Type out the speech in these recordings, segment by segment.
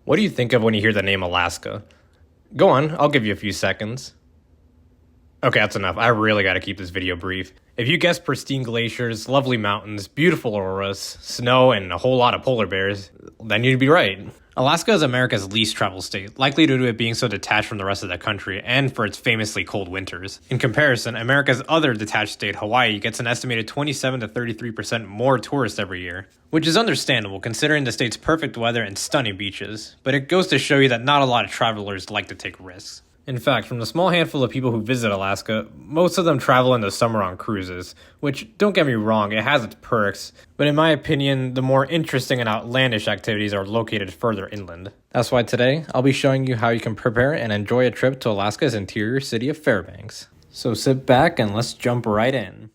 What do you think of when you hear the name Alaska? Go on, I'll give you a few seconds. Okay, that's enough. I really gotta keep this video brief. If you guessed pristine glaciers, lovely mountains, beautiful auroras, snow, and a whole lot of polar bears, then you'd be right. Alaska is America's least traveled state, likely due to it being so detached from the rest of the country and for its famously cold winters. In comparison, America's other detached state, Hawaii, gets an estimated 27 to 33% more tourists every year, which is understandable considering the state's perfect weather and stunning beaches, but it goes to show you that not a lot of travelers like to take risks. In fact, from the small handful of people who visit Alaska, most of them travel in the summer on cruises, which, don't get me wrong, it has its perks, but in my opinion, the more interesting and outlandish activities are located further inland. That's why today, I'll be showing you how you can prepare and enjoy a trip to Alaska's interior city of Fairbanks. So sit back and let's jump right in.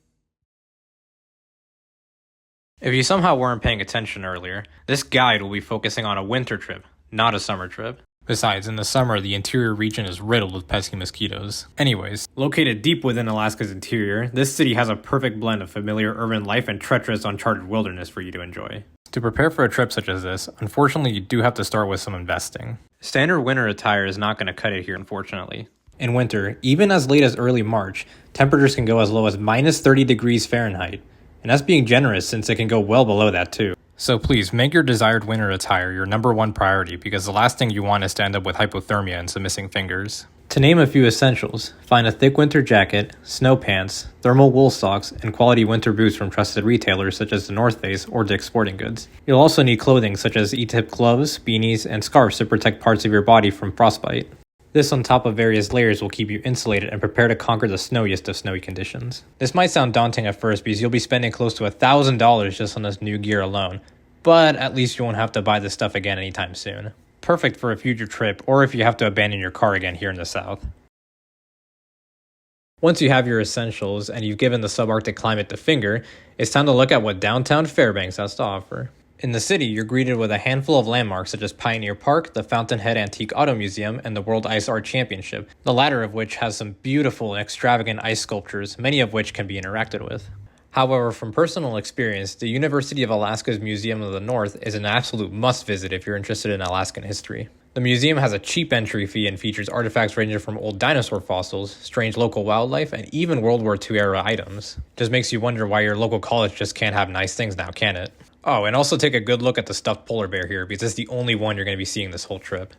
If you somehow weren't paying attention earlier, this guide will be focusing on a winter trip, not a summer trip. Besides, in the summer, the interior region is riddled with pesky mosquitoes. Anyways, located deep within Alaska's interior, this city has a perfect blend of familiar urban life and treacherous uncharted wilderness for you to enjoy. To prepare for a trip such as this, unfortunately you do have to start with some investing. Standard winter attire is not going to cut it here, unfortunately. In winter, even as late as early March, temperatures can go as low as minus 30 degrees Fahrenheit. And that's being generous since it can go well below that too. So please, make your desired winter attire your number one priority because the last thing you want is to end up with hypothermia and some missing fingers. To name a few essentials, find a thick winter jacket, snow pants, thermal wool socks, and quality winter boots from trusted retailers such as the North Face or Dick's Sporting Goods. You'll also need clothing such as E-tip gloves, beanies, and scarves to protect parts of your body from frostbite. This on top of various layers will keep you insulated and prepare to conquer the snowiest of snowy conditions. This might sound daunting at first because you'll be spending close to $1,000 just on this new gear alone, but at least you won't have to buy this stuff again anytime soon. Perfect for a future trip or if you have to abandon your car again here in the South. Once you have your essentials and you've given the subarctic climate the finger, it's time to look at what downtown Fairbanks has to offer. In the city, you're greeted with a handful of landmarks such as Pioneer Park, the Fountainhead Antique Auto Museum, and the World Ice Art Championship, the latter of which has some beautiful and extravagant ice sculptures, many of which can be interacted with. However, from personal experience, the University of Alaska's Museum of the North is an absolute must-visit if you're interested in Alaskan history. The museum has a cheap entry fee and features artifacts ranging from old dinosaur fossils, strange local wildlife, and even World War II era items. Just makes you wonder why your local college just can't have nice things now, can it? Oh, and also take a good look at the stuffed polar bear here because it's the only one you're going to be seeing this whole trip.